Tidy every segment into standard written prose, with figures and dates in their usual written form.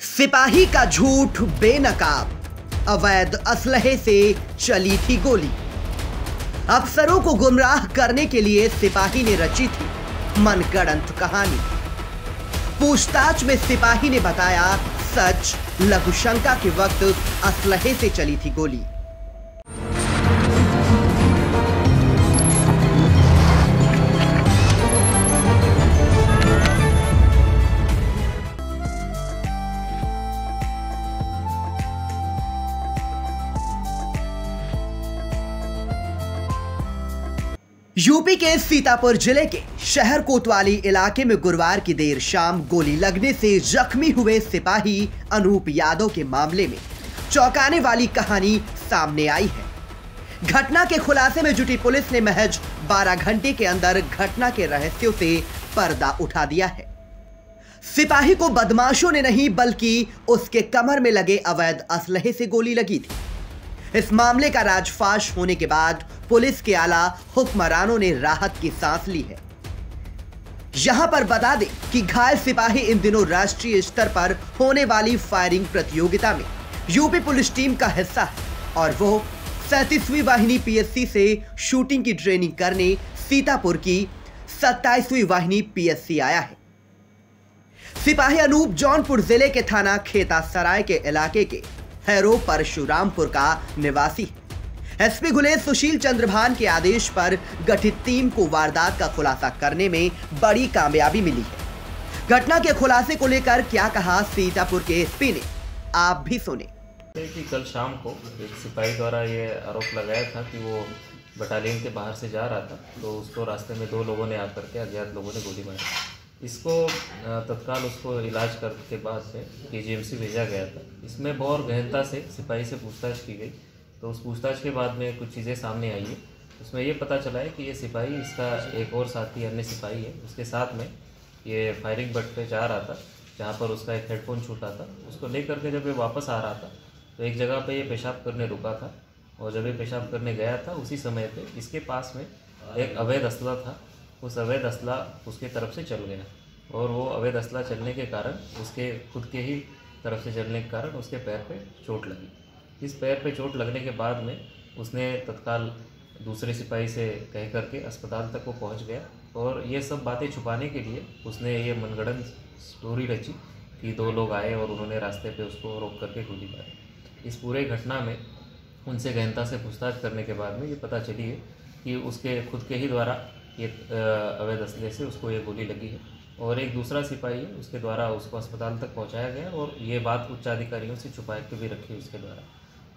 सिपाही का झूठ बेनकाब, अवैध असलहे से चली थी गोली। अफसरों को गुमराह करने के लिए सिपाही ने रची थी मनगढ़ंत कहानी। पूछताछ में सिपाही ने बताया सच, लघुशंका के वक्त असलहे से चली थी गोली। यूपी के सीतापुर जिले के शहर कोतवाली इलाके में गुरुवार की देर शाम गोली लगने से जख्मी हुए सिपाही अनूप यादव के मामले में चौंकाने वाली कहानी सामने आई है। घटना के खुलासे में जुटी पुलिस ने महज 12 घंटे के अंदर घटना के रहस्यों से पर्दा उठा दिया है। सिपाही को बदमाशों ने नहीं बल्कि उसके कमर में लगे अवैध असलहे से गोली लगी थी। इस मामले का राजफाश होने के बाद पुलिस के आला हुक्मरानों ने राहत की सांस ली है। यहां पर बता दें कि घायल सिपाही इन दिनों राष्ट्रीय स्तर पर होने वाली फायरिंग प्रतियोगिता में यूपी पुलिस टीम का हिस्सा है और वो 37वीं वाहिनी पीएससी से शूटिंग की ट्रेनिंग करने सीतापुर की 27वीं वाहिनी पीएससी आया है। सिपाही अनूप जौनपुर जिले के थाना खेता सराय के इलाके के हैरो परशुरामपुर का निवासी है। एसपी गुलेज सुशील चंद्रभान के आदेश पर गठित टीम को वारदात का खुलासा करने में बड़ी कामयाबी मिली है। घटना के खुलासे को लेकर क्या कहा सीतापुर के एसपी ने, आप भी सुने। कि कल शाम को एक सिपाही द्वारा ये आरोप लगाया था कि वो बटालियन के बाहर से जा रहा था, तो उसको रास्ते में 2 लोगों ने आकर के अज्ञात लोगों ने गोली मारी। इसको तत्काल उसको इलाज करने के बाद से केजीएमसी भेजा गया था। इसमें बहुत गहनता से सिपाही से पूछताछ की गई, तो उस पूछताछ के बाद में कुछ चीज़ें सामने आई है। उसमें ये पता चला है कि ये सिपाही, इसका एक और साथी अन्य सिपाही है, उसके साथ में ये फायरिंग बट पे जा रहा था, जहाँ पर उसका एक हेडफोन छूटा था। उसको लेकर के जब ये वापस आ रहा था तो एक जगह पे ये पेशाब करने रुका था, और जब ये पेशाब करने गया था उसी समय पे इसके पास में एक अवैध असला था। उस अवैध असला उसके तरफ से चल गया, और वो अवैध असला चलने के कारण उसके खुद के ही तरफ से चलने के कारण उसके पैर पे चोट लगी। इस पैर पे चोट लगने के बाद में उसने तत्काल दूसरे सिपाही से कह करके अस्पताल तक वो पहुंच गया, और ये सब बातें छुपाने के लिए उसने ये मनगढ़ंत स्टोरी रची कि 2 लोग आए और उन्होंने रास्ते पे उसको रोक करके गोली मारी। इस पूरे घटना में उनसे गहनता से पूछताछ करने के बाद में ये पता चली है कि उसके खुद के ही द्वारा ये अवैध असले से उसको ये गोली लगी है, और एक दूसरा सिपाही है उसके द्वारा उसको अस्पताल तक पहुंचाया गया, और ये बात उच्च अधिकारियों से छुपा के भी रखी उसके द्वारा।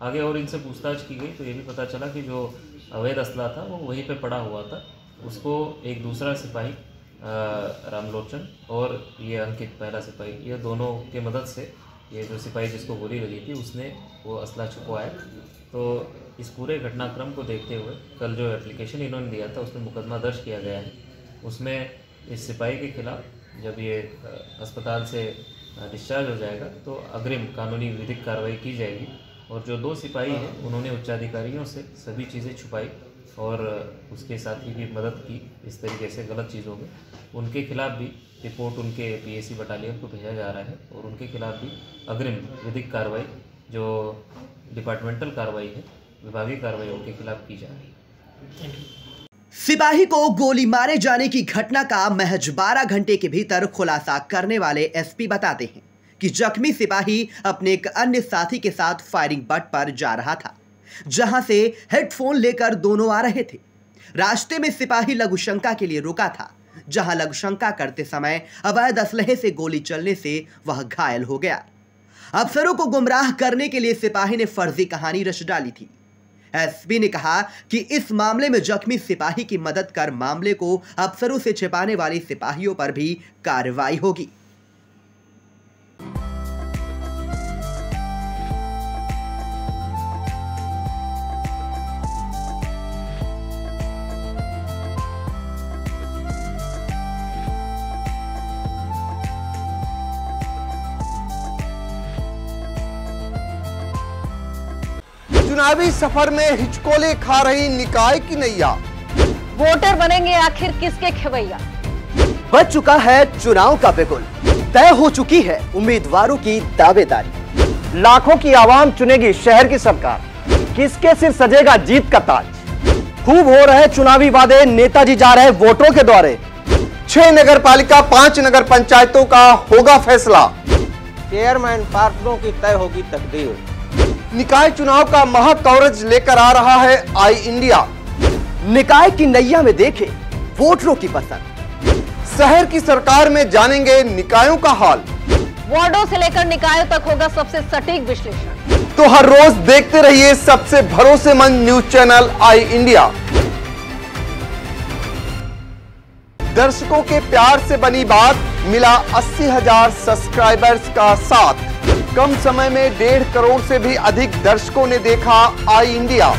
आगे और इनसे पूछताछ की गई तो ये भी पता चला कि जो अवैध असला था वो वहीं पे पड़ा हुआ था। उसको एक दूसरा सिपाही रामलोचन और ये अंकित पहला सिपाही, ये दोनों के मदद से ये जो सिपाही जिसको गोली लगी थी उसने वो असला छुपवाया। तो इस पूरे घटनाक्रम को देखते हुए कल जो एप्लीकेशन इन्होंने दिया था उसमें मुकदमा दर्ज किया गया है। उसमें इस सिपाही के खिलाफ जब ये अस्पताल से डिस्चार्ज हो जाएगा तो अग्रिम कानूनी विधिक कार्रवाई की जाएगी। और जो 2 सिपाही हैं उन्होंने उच्चाधिकारियों से सभी चीज़ें छुपाई और उसके साथी की मदद की इस तरीके से गलत चीज़ों में। उनके खिलाफ भी रिपोर्ट उनके पीएसी बटालियन को भेजा जा रहा है, और उनके खिलाफ भी अग्रिम विधिक कार्रवाई जो डिपार्टमेंटल कार्रवाई है, विभागीय कार्रवाई उनके खिलाफ की जा रही है। सिपाही को गोली मारे जाने की घटना का महज 12 घंटे के भीतर खुलासा करने वाले एसपी बताते हैं कि जख्मी सिपाही अपने एक अन्य साथी के साथ फायरिंग बट पर जा रहा था, जहां से हेडफोन लेकर दोनों आ रहे थे। रास्ते में सिपाही लघुशंका के लिए रुका था, जहां लघुशंका करते समय अवैध असलहे से गोली चलने से वह घायल हो गया। अफसरों को गुमराह करने के लिए सिपाही ने फर्जी कहानी रच डाली थी। एसपी ने कहा कि इस मामले में जख्मी सिपाही की मदद कर मामले को अफसरों से छिपाने वाले सिपाहियों पर भी कार्रवाई होगी। चुनावी सफर में हिचकोले खा रही निकाय की नैया, वोटर बनेंगे आखिर किसके खेवैया। बच चुका है चुनाव का बिगुल। तय हो चुकी है उम्मीदवारों की दावेदारी। लाखों की आवाम चुनेगी शहर की सरकार, किसके सिर सजेगा जीत का ताज। खूब हो रहे चुनावी वादे, नेताजी जा रहे वोटरों के द्वारे। 6 नगर पालिका 5 नगर पंचायतों का होगा फैसला। चेयरमैन पार्षदों की तय होगी तकदीर। निकाय चुनाव का महा कवरेज लेकर आ रहा है आई इंडिया। निकाय की नैया में देखे वोटरों की पसंद। शहर की सरकार में जानेंगे निकायों का हाल। वार्डों से लेकर निकायों तक होगा सबसे सटीक विश्लेषण। तो हर रोज देखते रहिए सबसे भरोसेमंद न्यूज चैनल आई इंडिया। दर्शकों के प्यार से बनी बात, मिला 80,000 सब्सक्राइबर्स का साथ। कम समय में 1.5 करोड़ से भी अधिक दर्शकों ने देखा आई इंडिया।